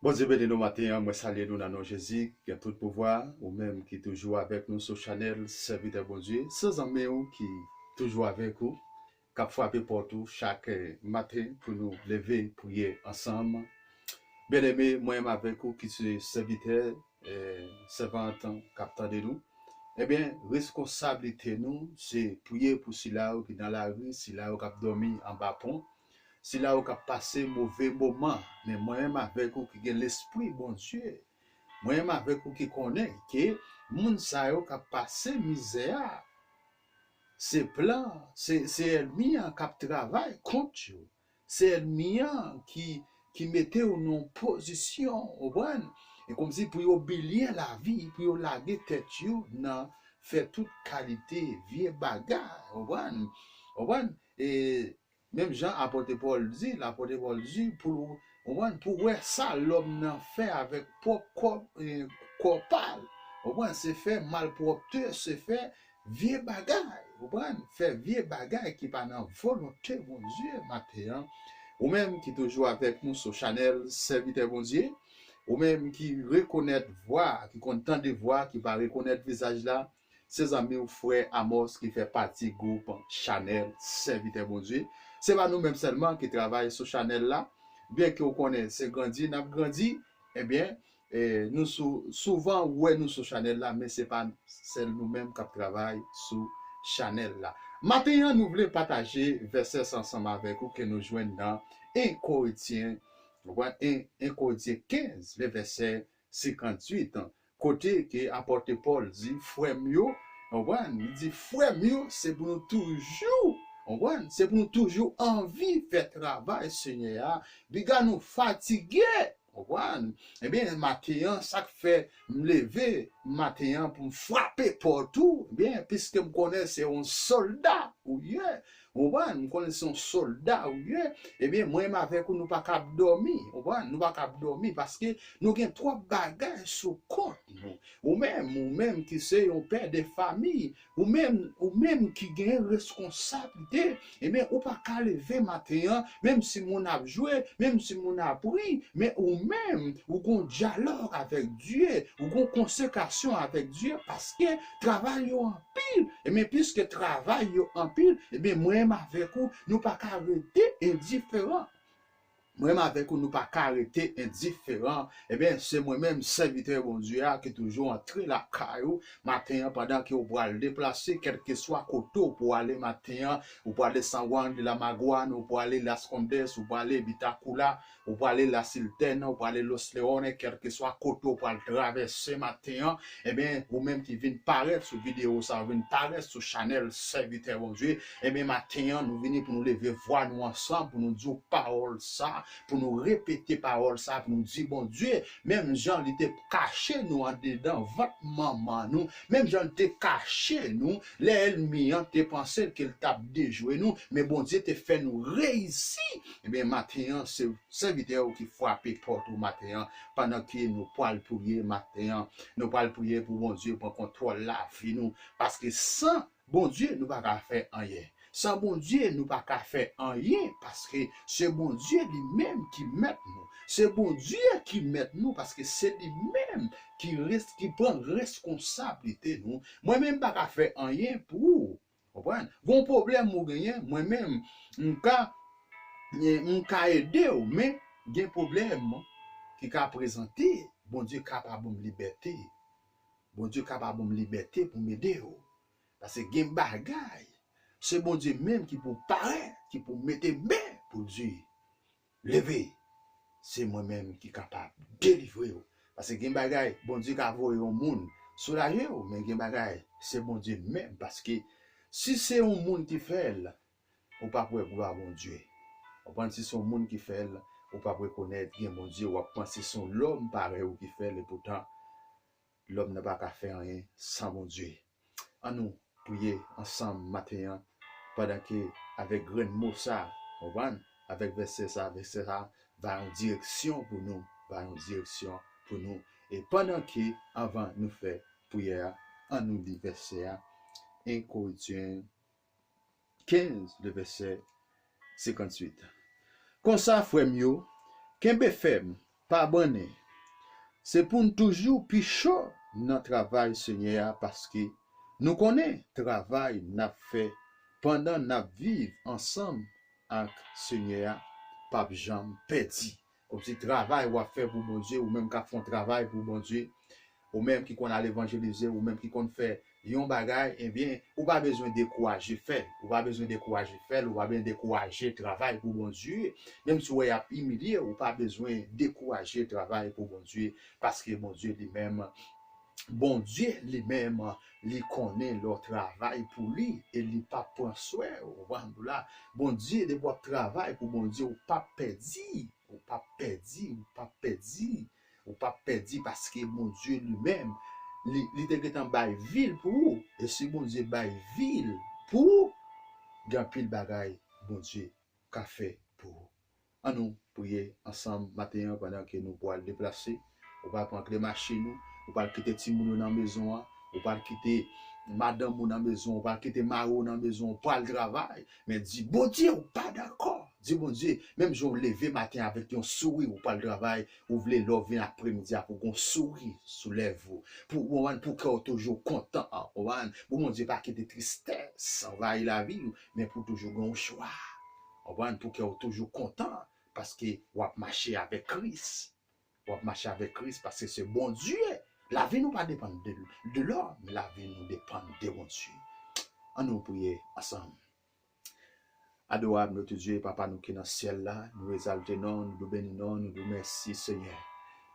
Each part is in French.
Bon Dieu béni nous matin, moi salue nous dans nos Jésus, qui a tout pouvoir, ou même qui est toujours avec nous sur Chanel, serviteur bon Dieu, sans amis qui toujours avec nous, qui a frappé pour tout chaque matin pour nous lever, prier ensemble. Bien aimé, moi-même avec vous qui suis serviteur, servante, capteur de nous. Eh bien, responsabilité nous, c'est prier pour ceux-là qui dans la rue, ceux-là qui ont dormi en bas pont. Si là où a passé mauvais moment, mais moi-même avec vous qui a l'esprit, bon Dieu, moi-même avec vous qui connaît que moun sa yo qui a passé misère, c'est plan, c'est ennemi qui a travaillé contre vous. C'est ennemi qui mettait en position, et comme si pour oublier la vie, pour laguer tête dans faire toute qualité, vieux bagarre, et même Jean apôtre Paul dit, l'apôtre Paul dit, pour ouais, ça, l'homme n'a fait avec propre corps, c'est fait malpropre, c'est fait vieux bagaille, fait vieux bagaille qui pas dans volonté, mon Dieu, matin, ou même qui toujours avec nous sur Chanel, serviteur, mon Dieu, ou même qui reconnaît voix, qui content de voix, qui va reconnaître visage là, ses amis ou frères Amos qui fait partie du groupe Chanel, serviteur, mon Dieu. C'est pas nous-mêmes seulement qui travaillons sur Chanel là, bien que vous connaissez, c'est grandi, n'a grandi, eh bien, nous souvent, ouais, nous sur Chanel là, mais c'est pas nous-mêmes qui travaillons sur Chanel là. Maintenant, nous voulons partager verset ensemble avec vous que nous joignons dans 1 Corinthiens, 1 Corinthiens 15, le verset 58, côté que apôtre Paul dit, frère mieux, il dit, frère mieux, c'est pour nous toujours. C'est pour nous toujours envie de faire travail, Seigneur. Biga nous fatigués. Eh bien, matin, ça fait me lever, matin, pour me frapper partout. Eh bien, puisque je connais, c'est un soldat. Oui, je connais, c'est un soldat. Oui, eh bien, moi, avec nous, pas capable dormir. Nous pas capable dormir parce que nous avons trois bagages sous compte. Ou même qui c'est un père de famille, ou même qui gagne responsabilité, et bien, ou pas qu'à lever matin, même si mon a joué, même si mon a pris, mais ou même, ou qu'on dialogue avec Dieu, ou qu'on consécration avec Dieu, parce que travail en pile, et bien, puisque travail en pile, et bien, moi-même avec vous, nous pas qu'à arrêter indifférent. Moi-même avec nous pas arrêter indifférent, eh bien c'est moi-même serviteur bon Dieu qui toujours entré la caillou matin pendant que vous pouvez le déplacer quel que soit côté pour aller matin ou pour aller San Juan de la Maguane ou pour aller Las Condes ou pour aller Bitacula ou pour aller La Siltena ou pour aller Los Leones quel que soit côté pour aller traverser matin, eh bien ou même qui viennent paraître sur vidéo ça vient paraître sur Chanel serviteur bon Dieu, eh bien matin nous venons pour nous lever voir nous ensemble pour nous dire parole ça, pour nous répéter parole ça, pour nous dire bon Dieu, même Jean il était caché nous en dedans votre maman nous, même Jean était caché nous, les ennemis ont pensé qu'il t'a déjoué nous, mais bon Dieu te fait nous réussir. Et bien matin c'est serviteur qui frappe porte au matin pendant que nous pouvons prier matin, nous pouvons prier pour bon Dieu pour contrôler la vie nous, parce que sans bon Dieu nous pas faire rien. Sans bon Dieu, nous pas qu'à faire rien parce que c'est bon Dieu lui-même qui met nous. C'est bon Dieu qui met nous parce que c'est lui-même qui prend responsabilité nous. Moi-même pas qu'à faire rien pour vous. Comprenez? Bon problème ou rien, moi-même m'ka aider mais gen problème qui qu'a présenter, bon Dieu capable de liberté. Bon Dieu capable de liberté pour m'aider parce que gen bagay. C'est bon Dieu même qui pour paraître, qui pour mettre main pour Dieu. Lever. C'est moi-même qui est capable de délivrer. Parce que gen bagay, bon Dieu qui a envoyé au monde, soulager, mais gen bagay, c'est bon Dieu même. Parce que si c'est un monde qui fait, on ne peut pas voir bon Dieu. On pense que c'est un monde qui fait, on ne peut pas reconnaître gen bon Dieu. On pense que c'est l'homme pareil qui fait, et pourtant, l'homme n'a pas qu'à faire rien sans bon Dieu. En nous, prier ensemble matin, pendant que avec grand mot ça, avec verset ça, va en direction pour nous, Et pendant que, avant nous faire prière, en nous dit verset 1 Corinthiens 15, le verset 58. Comme ça, frère mieux, qu'un ferme, pas bonne. C'est pour nous toujours plus chaud dans le travail, Seigneur, parce que nous connaissons le travail nous fait pendant nous vivre ensemble avec Seigneur, pas jamais perdu. Comme si le travail qu'on fait pour mon Dieu, ou même qu'on fait un travail pour mon Dieu, ou même qui qu'on a l'évangéliser, ou même qui qu'on fait yon bagay, eh bien, ou pas besoin de décourager faire, ou pas besoin de décourager faire, ou pas besoin de décourager travail pour bon Dieu, même si vous avez humilié, ou pas besoin de décourager travail pour bon Dieu, parce que bon Dieu lui-même, lui connaît leur travail pour lui, et lui pas pour soi, bon Dieu, de votre travail pour bon Dieu, ou pas perdu, ou pas perdu, ou pas perdu, ou pas perdu, parce que mon Dieu lui-même, li te getan bay ville pour vous. Et si bon Dieu bay ville pour vous, gan pile bagay bon Dieu qu'a fait pour vous. En nous prier ensemble matin pendant que nous pouvons déplacer. On va prendre les machines, on va quitter Timoun dans la maison, on va quitter madame dans la maison, on va quitter Maro dans la maison, pas le travail. Mais dit bon Dieu, ou pas d'accord. Dis bon Dieu, même si on levé matin avec un sourire ou pas le travail, ou voulez lever après-midi pour qu'on sourit soulève vous. Pour qu'on toujours content, pour mon Dieu pas quitter tristesse, envahir la vie, mais pour toujours un choix. Pour qu'on toujours content parce que on marcher avec Christ. On marcher avec Christ parce que c'est bon Dieu. La vie nous pas dépendre de l'homme, mais la vie nous dépend de bon Dieu. On nous prier ensemble. Adorable notre Dieu, Papa, nous qui dans le ciel là, nous exaltons, nous bénissons, nous nous merci Seigneur.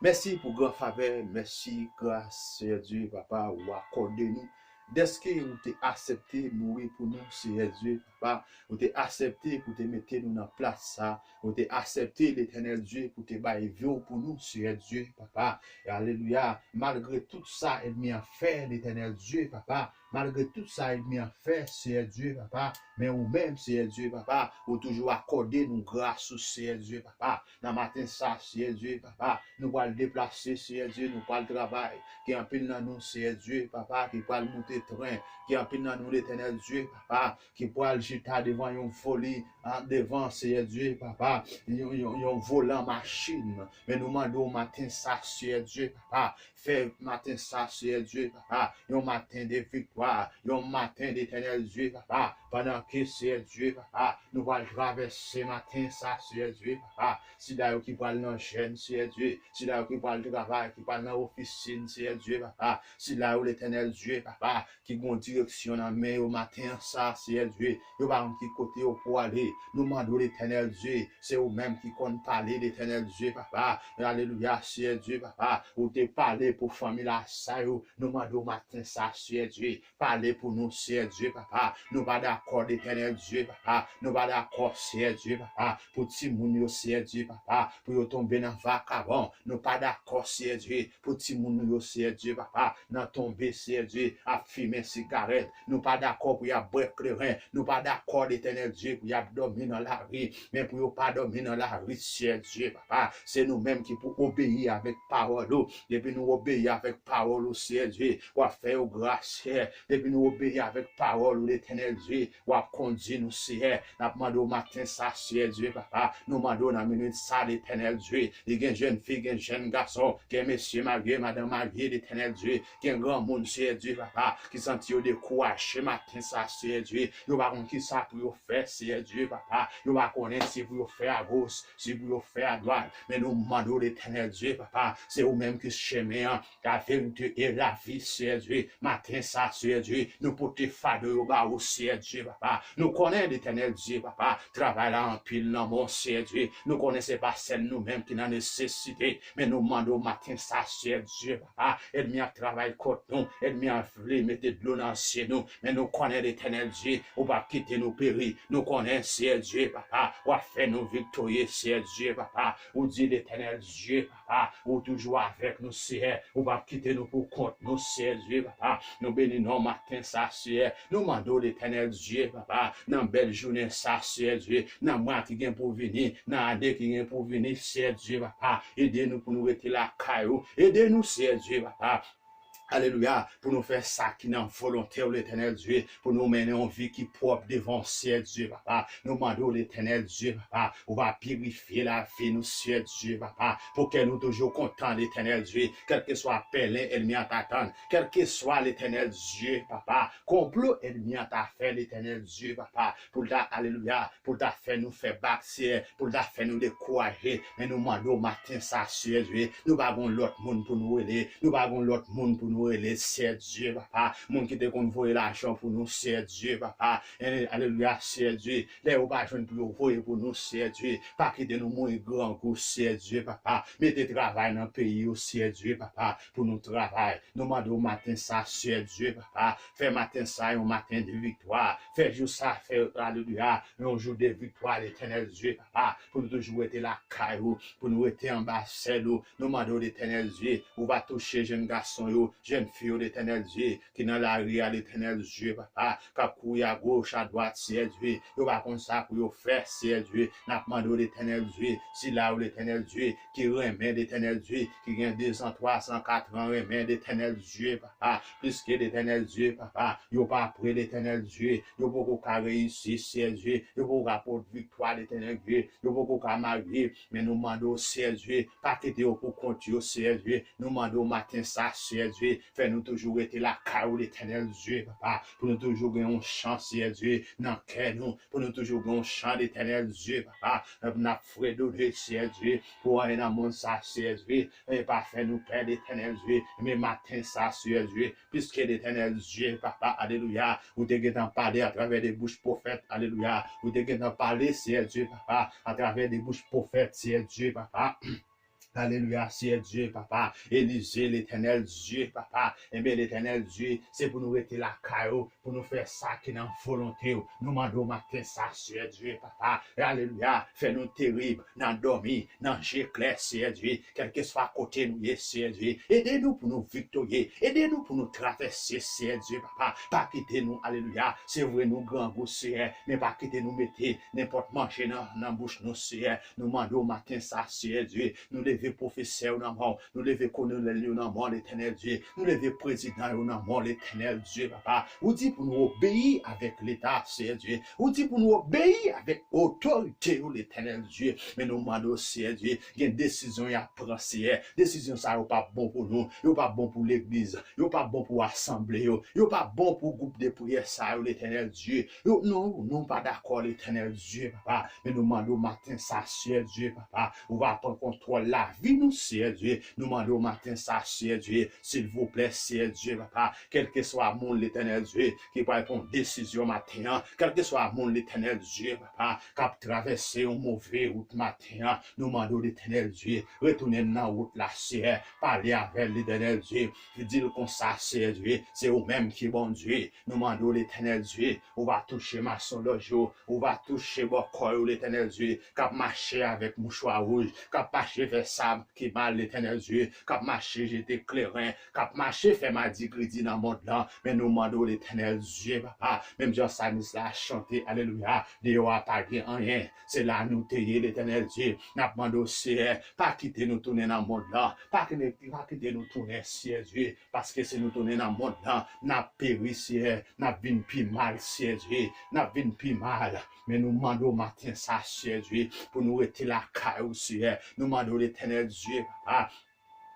Merci pour grand faveur, merci, grâce, Seigneur Dieu, Papa, ou accordé nous. Dès que vous t'es accepté mourir pour nous, Seigneur Dieu, Papa, vous t'es accepté pour te mettre nous dans la place, ça. Vous t'es accepté l'éternel Dieu pour te bailler pour nous, Seigneur Dieu, Papa. Et alléluia, malgré tout ça, ennemi a fait l'éternel Dieu, Papa. Malgré tout ça, ennemi a fait, Seigneur Dieu, Papa. Mais vous-même, Seigneur Dieu, Papa, vous toujours accordé nous grâce au Seigneur Dieu, Papa. Dans matin, ça, Seigneur Dieu, Papa, nous allons déplacer, Seigneur Dieu, nous allons travail. Qui en pile dans nous, Seigneur Dieu, Papa, qui va monter train. Qui en pile dans nous, l'éternel Dieu, Papa, qui va le jeter devant une folie, devant, Seigneur Dieu, Papa, un volant machine. Mais nous demandons matin, ça, Seigneur Dieu, Papa. Fais matin, ça, Seigneur Dieu, Papa. Un matin de victoire, un matin d'éternel Dieu, Papa. Pendant que Seigneur Dieu, Papa, nous allons traverser matin, ça, Seigneur Dieu, Papa. Si d'ailleurs qui parle dans la chaîne, Seigneur Dieu. Si d'ailleurs qui parle de travail, qui parle dans l'officine, Seigneur Dieu, Papa. Si là où l'éternel Dieu, Papa, qui gon direction dans main au matin, ça, Seigneur Dieu. Yo pas qui côté au pour aller. Nous demandons l'éternel Dieu. C'est vous-même qui compte parler l'éternel Dieu, Papa. Alléluia, Seigneur Dieu, Papa. Ou te parler pour famille là, ça, nous demandons matin, ça, Seigneur Dieu. Parler pour nous, Seigneur Dieu, Papa. Nous pas d'accord, l'éternel Dieu, Papa. Nous pas d'accord, Seigneur Dieu, Papa. Pour Timoun, Seigneur Dieu, Papa. Pour tomber dans le vacabon. Nous pas d'accord, Seigneur Dieu. Pour Timoun, Seigneur Dieu, Papa. Dans tomber, Seigneur Dieu, à fumer cigarette. Nous pas d'accord pour y a boire le rein. Nous pas d'accord, l'éternel Dieu, pour y a dormir dans la rue. Mais pour y pas dormir dans la rue, Seigneur Dieu, Papa. C'est nous-mêmes qui pour obéir avec parole. Depuis nous obéir avec parole, Seigneur Dieu. Ou à faire grâce, depuis nous obéir avec parole, l'éternel Dieu. Ou à conduire nous, Seigneur. Nous demandons au matin ça, Seigneur Dieu, Papa. Nous demandons dans la minute ça, l'éternel Dieu. Il y a une jeune fille, un jeune garçon, qui est monsieur marié, madame mariée, l'éternel Dieu. Qui est un grand monde, Seigneur Dieu, Papa. Qui sentit au découragé matin ça, Seigneur Dieu. Nous ne savons pas qui ça pour faire, Seigneur Dieu, Papa. Nous ne connaissons pas si vous faire à gauche, si vous faire à droite. Mais nous demandons l'éternel Dieu, Papa. C'est vous-même qui chemin, la vérité et la vie, Seigneur Dieu. Matin ça, Seigneur Dieu. Nous portons fardeau au Seigneur Dieu, Papa. Nous connaissons l'éternel Dieu, Papa. Travail là en pile dans mon Seigneur Dieu. Nous ne connaissons pas celle nous-mêmes qui n'a nécessité. Mais nous demandons matin ça, Seigneur Dieu, Papa. Aide-moi à travailler contre nous. Aide-moi à mettre de l'eau dans nous. Mais nous connaissons l'éternel Dieu. On va quitter nos péris. Nous connaissons, Seigneur Dieu, Papa. On va faire nos victorieux, Seigneur Dieu, Papa. On dit l'éternel Dieu, Papa. On toujours avec nous, Seigneur. On va quitter nous pour compte nous, Seigneur Dieu, Papa. Nous bénissons matin ça, Seigneur. Nous demandons l'éternel Dieu, Papa. Dans belle journée ça, Seigneur Dieu. Dans mois qui vient pour venir. Dans année qui vient pour venir, Seigneur Dieu, Papa. Aidez-nous pour nous rester la caillou. Aidez-nous, Seigneur Dieu, Papa. Alléluia, pour nous faire ça qui n'a volonté, l'éternel Dieu, pour nous mener en vie qui propre devant ciel Dieu, papa. Nous demandons l'éternel Dieu, papa, on va purifier la vie, nous, ciel Dieu, papa, pour que nous toujours contents, l'éternel Dieu, quel que soit appelé, ennemi à t'attendre, quel que soit l'éternel Dieu, papa, complot, ennemi à ta fait, l'éternel Dieu, papa, pour ta, alléluia, pour ta fait nous faire bâtir, pour ta fait nous décourager, mais nous demandons matin ça, ciel Dieu, nous avons l'autre monde pour nous aider, nous avons l'autre monde pour nous aider, c'est Dieu, papa, monde qui te convoie l'argent pour nous, c'est Dieu, papa, alléluia, c'est Dieu, les opérations pour nous voyer pour nous, c'est Dieu, pas quitter nous mourir grand coup, c'est Dieu, papa, mettez travail dans le pays, c'est Dieu, papa, pour nous travailler, nous demandons matin ça, c'est Dieu, papa, fait matin ça, un matin de victoire, fait jour ça, fait, alléluia, un jour de victoire, l'éternel Dieu, papa, pour nous toujours être la caillou, pour nous être en bas, c'est nous demandons l'éternel Dieu, on va toucher jeune garçon, jeune fille, l'éternel Dieu, qui dans la rue, l'éternel Dieu, papa, qui couille à gauche, à droite, c'est Dieu, on va comme ça pour faire, c'est Dieu, n'a demandé l'éternel Dieu, si là où l'éternel Dieu, qui remet l'éternel Dieu, qui gagne 200, 300, 4 ans, remet l'éternel Dieu, papa, plus que l'éternel Dieu, papa, yo pas après l'éternel Dieu, yo beaucoup qu'à réussir, c'est Dieu, yo beaucoup qu'à porter victoire, l'éternel Dieu, yo beaucoup qu'à marier, mais nous demandons, c'est Dieu, pas quitter pour continuer, c'est Dieu, nous demandons matin ça, c'est Dieu, fais-nous toujours être la carreau, l'éternel Dieu, papa, pour nous toujours gagner un chant, c'est Dieu, dans quel nous, pour nous toujours gagner un chant, l'éternel Dieu, papa, n'a frère de c'est Dieu, pour aller dans le monde, ça, c'est Dieu, et pas faire nous perdre, l'éternel Dieu, mais matin ça, c'est Dieu, puisque l'éternel Dieu, papa, alléluia, ou te guettant parler à travers des bouches prophètes, alléluia, ou te guettant parler, c'est Dieu, papa, à travers des bouches prophètes, c'est Dieu, papa. Alléluia, c'est Dieu, papa. Élisée, l'éternel Dieu, papa. Eh bien, l'éternel Dieu, c'est pour nous rester la caillou, pour nous faire ça qui est dans volonté. Nous demandons matin ça, c'est Dieu, papa. Alléluia, fais-nous terrible, dans dormir, dans j'éclair, c'est Dieu. Quel que soit à côté nous, c'est Dieu. Aidez-nous pour nous victorier. Aidez-nous pour nous traverser, c'est Dieu, papa. Pas quitter nous, alléluia. C'est vrai, nous grand goût, c'est mais pas quitter nous, mettez n'importe manger dans la bouche, nous, c'est. Nous demandons matin ça, c'est Dieu. Nous lever professeur dans mort, nous lever colonel dans mort, l'éternel Dieu, nous lever président dans mort, l'éternel Dieu, papa. Ou dit pour nous obéir avec l'état, c'est Dieu. Ou dit pour nous obéir avec autorité, l'éternel Dieu. Mais nous demandons, c'est Dieu, il y a une décision à prendre, c'est décision ça n'est pas bon pour nous, n'est pas bon pour l'église, n'est pas bon pour l'assemblée, n'est pas bon pour le groupe de prière, ça, l'éternel Dieu. Non, nous pas d'accord, l'éternel Dieu, papa. Mais nous demandons matin, ça, c'est Dieu, papa. On va prendre contrôle là. Vie nous, c'est Dieu. Nous demandons au matin ça, c'est Dieu. S'il vous plaît, c'est Dieu, papa. Quel que soit mon l'éternel Dieu, qui va prendre décision matin, quel que soit mon l'éternel Dieu, papa, qui a traversé une mauvaise route matin, nous demandons l'éternel Dieu, retourner dans la route là, c'est parler avec l'éternel Dieu, qui dit comme ça, c'est Dieu, c'est vous-même qui est bon Dieu. Nous demandons l'éternel Dieu, on va toucher ma son lojo, on va toucher mon corps, l'éternel Dieu, qui a marché avec mouchoir rouge, qui a marché vers ça, qui mal l'éternel Dieu, qui a marché, j'étais clairin, qui a marché, fait ma crédit dans le monde là, mais nous demandons l'éternel Dieu, papa, même Jean-Samis l'a chanté, alléluia, Dieu a pas dit rien, c'est là nous tailler l'éternel Dieu, n'a demandé c'est pas quitter nous tourner dans le monde là, pas quitter nous tourner, c'est Dieu, parce que c'est nous tourner dans le monde là, n'a péri, c'est, n'a vin plus mal, c'est Dieu, n'a vin plus mal, mais nous demandons matin ça, c'est Dieu, pour nous rester la caille, c'est, nous demandons l'éternel Dieu, papa.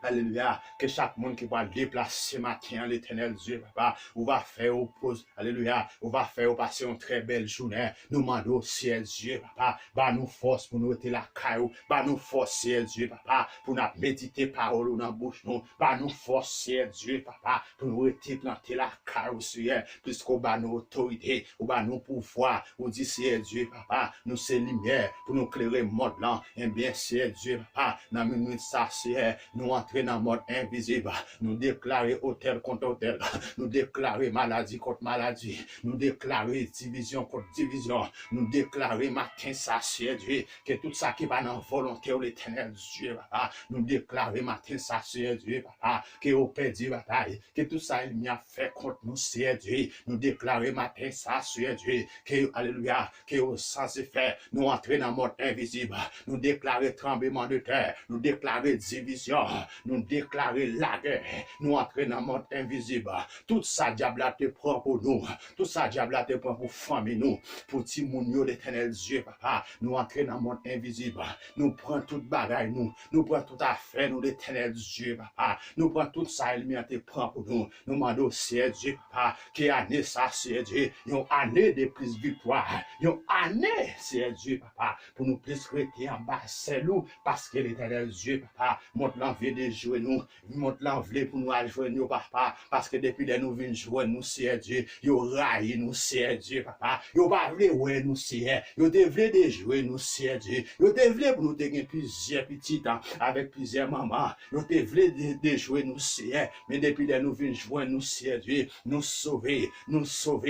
Alléluia, que chaque monde qui va déplacer matin, l'éternel Dieu, papa, on va faire au pause, alléluia, on va faire passer une très belle journée. Nous demandons, ciel Dieu, papa, bah nous force pour nous être la caillou, bah nous force, ciel Dieu, papa, pour nous méditer parole dans la bouche, nous, bah nous force, ciel Dieu, papa, pour nous être planter la caillou, ciel, puisqu'on bat nos autorités, on bat nos pouvoirs, on dit, ciel Dieu, papa, nous c'est lumière, pour nous éclairer le monde là, et bien, ciel Dieu, papa, dans minute ça, ciel, nous entrer dans le monde invisible, nous déclarer hôtel contre hôtel, nous déclarer maladie contre maladie, nous déclarer division contre division, nous déclarer matin ça, c'est Dieu, que tout ça qui va dans la volonté de l'éternel Dieu, papa, nous déclarer matin ça, c'est Dieu, papa, que au perdu bataille, que tout ça il a fait contre nous, c'est Dieu, nous déclarer matin ça, c'est Dieu, que alléluia, que au sans effet, nous entrer dans le monde invisible, nous déclarer tremblement de terre, nous déclarer division, nous déclarer la guerre, nous entrer dans le monde invisible. Tout ça, diable te prend pour nous. Tout ça, diable te prend pour famille nous. Pour Timounio, l'éternel Dieu, papa. Nous entrer dans le monde invisible. Nous prenons toute bagaille, nous prenons toute affaire, nous, l'éternel Dieu, papa. Nous prenons tout ça, il te prend pour nous. Nous demandons, c'est Dieu, papa, qui année ça, c'est Dieu. Une année de plus victoire. Une année, c'est Dieu, papa, pour nous plus rester en bas, c'est nous, parce que l'éternel Dieu, papa, monte l'envie de jouer nous, monte l'envie pour nous aller jouer nous, papa, parce que depuis que nous venons jouer nous, c'est Dieu, yo raille nous, c'est Dieu, papa, yo pas voulu ouais nous, c'est, yo devait de jouer nous, c'est Dieu, yo devait pour nous tenir plusieurs petits temps, avec plusieurs mamans, yo devait de jouer nous, c'est, mais depuis que nous venons jouer nous, c'est Dieu, nous sauver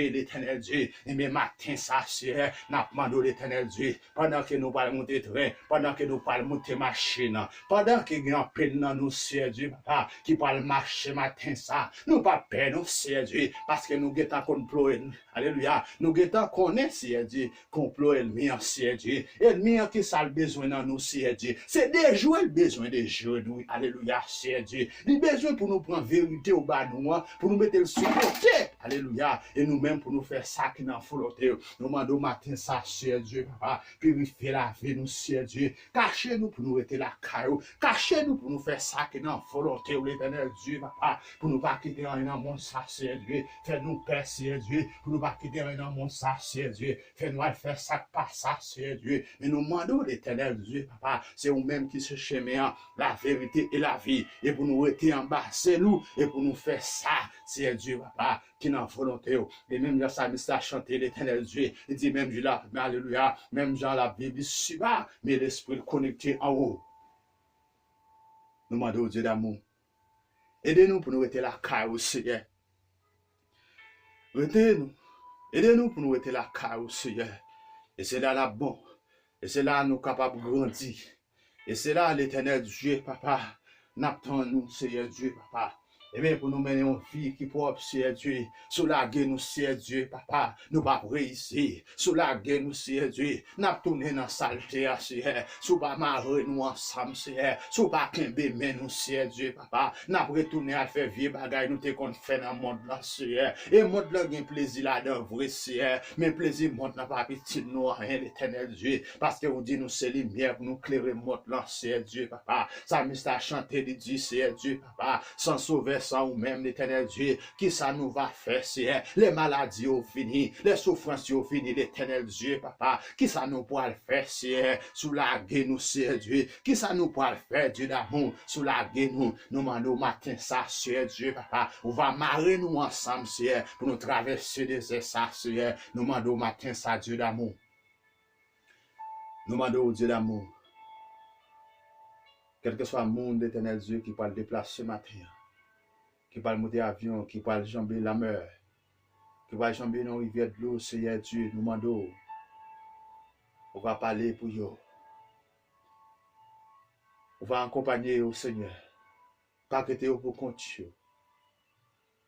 l'éternel Dieu, et même matin, ça, c'est, n'a demandé l'éternel Dieu, pendant que nous parlons monter train, pendant que nous parlons monter machine, pendant que nous avons peine dans nous, c'est Dieu, papa, qui parle marcher matin, ça, nous pas peur, nous, c'est Dieu, parce que nous guettons complot, alléluia, nous guettons connaître, c'est Dieu, complot ennemi, c'est Dieu, ennemi qui ça le besoin dans nous, c'est Dieu, c'est de jouer le besoin de jouer, nous, alléluia, c'est Dieu, le besoin pour nous prendre vérité au bas nous, pour nous mettre le supporter, alléluia, et nous-mêmes pour nous faire ça qui n'a volonté, nous demandons matin, ça, c'est Dieu, papa, purifier la vie, nous, c'est Dieu, cachez-nous pour nous être la caillou, cachez-nous pour nous faire ça qui n'a volonté, l'éternel Dieu, papa, pour nous pas quitter un monde, ça, c'est Dieu, fais-nous paix, c'est Dieu, pour nous pas quitter un monde, ça, c'est Dieu, fais-nous faire ça, pas ça, c'est Dieu, mais nous demandons l'éternel Dieu, papa, c'est vous-même qui se chemin, la vérité et la vie, et pour nous être en bas, c'est nous, et pour nous faire ça, c'est Dieu, papa, qui n'a volonté, et même dans sa mission à chanter l'éternel Dieu, il dit même Dieu là, alléluia, même Jean la Bible si bas, mais l'esprit connecté en haut. Nous demandons au Dieu d'amour. Aidez-nous pour nous être la caille au Seigneur. Aidez-nous. Aidez-nous pour nous être la caille au Seigneur. Et c'est là la bon. Et c'est là nous capables de grandir. Et c'est là l'éternel Dieu, papa. N'attend nous, Seigneur Dieu, papa. Et bien pour nous mener une vie qui propre, Seigneur Dieu, soulager nous, Seigneur Dieu, papa, nous pas réussir, soulager nous, Seigneur Dieu, n'a tourné dans la saleté, Seigneur, sous pas marrer nous ensemble, Seigneur, sous pas qu'imber nous, Seigneur Dieu, papa, n'a retourné à faire vieux bagaille, nous te qu'on fait dans le monde là, Seigneur, et le monde là, il y a plaisir là dans vrai, Seigneur, mais plaisir, le monde n'a pas petit nous, rien, l'éternel Dieu, parce que vous dites nous, c'est lumière pour nous clairer le monde là, Seigneur Dieu, papa, ça me a chanté, il dit, Seigneur Dieu, papa, sans sauver, ou même l'éternel Dieu, qui ça nous va faire, Seigneur, les maladies ont fini, les souffrances ont fini, l'éternel Dieu, papa, qui ça nous pourra le faire, Seigneur, soulager nous, Seigneur Dieu, qui ça nous pourra le faire, Dieu d'amour, soulager nous demandons matin ça, Seigneur Dieu, papa, on va marrer nous ensemble, Seigneur, pour nous traverser des ça, Seigneur, nous demandons matin ça, Dieu d'amour, nous demandons Dieu d'amour, quel que soit le monde, l'éternel Dieu, qui peut le déplacer matin, qui va monter avion, qui va jamber la mer, qui va jamber dans la rivière de l'eau, Seigneur Dieu, nous demandons, on va parler pour eux. On va accompagner au Seigneur, pas quitter pour continuer.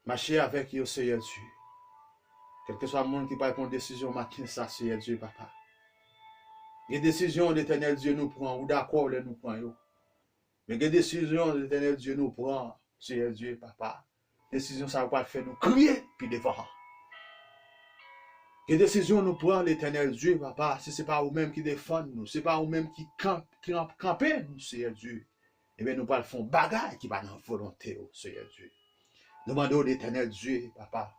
Marcher avec eux, Seigneur Dieu. Quel que soit le monde qui va prendre décision matin, ça, Seigneur Dieu, papa. Les décisions de l'éternel Dieu nous prend, ou d'accord, nous prend. Mais les décisions de l'éternel Dieu nous prend, Seigneur Dieu, papa, décision ça va pas faire nous crier puis devant. Que décision nous prend l'éternel Dieu, papa, si ce n'est pas vous-même qui défendent nous, ce n'est pas vous-même qui campez nous, Seigneur Dieu. Eh bien, nous pas le font bagaille qui va dans la volonté, Seigneur Dieu. Nous demandons l'éternel Dieu, papa,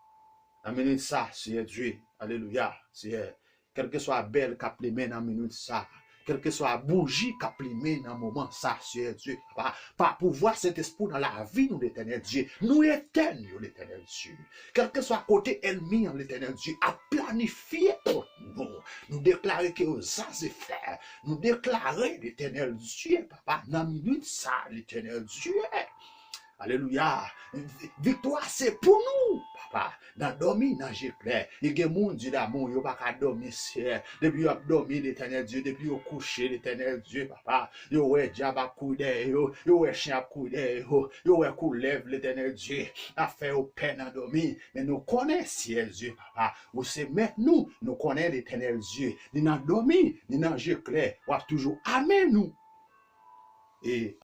amenez ça, Seigneur Dieu, alléluia, Seigneur. Quel que soit belle cap les mains dans minute ça. Quel que soit la bougie qui a plimé dans le moment, ça, Seigneur Dieu, papa, par pouvoir cet esprit dans la vie, nous, l'éternel Dieu, nous éteignons l'éternel Dieu. Quel que soit côté ennemi, l'éternel Dieu, a planifié pour nous. Nous déclarer que aux faire, nous déclarer l'éternel Dieu, papa, dans la minute, ça, l'éternel Dieu. Alléluia. Victoire, c'est pour nous, papa. Dans dormir, dans j'éclaire. Il y a des gens Dieu d'amour, il n'y a pas dormir, c'est. Depuis qu'il a dormi, l'éternel Dieu, depuis qu'il a couché, l'éternel Dieu, papa. Il y a diable à couder, il y a chien à couder, il y a coup lève, l'éternel Dieu. A fait au peine à dormir. Mais nous connaissons, Dieu, papa. Vous savez, maintenant, nous connaissons l'éternel Dieu. Ni dans dormir, ni dans j'éclaire. On va toujours aimer nous. Et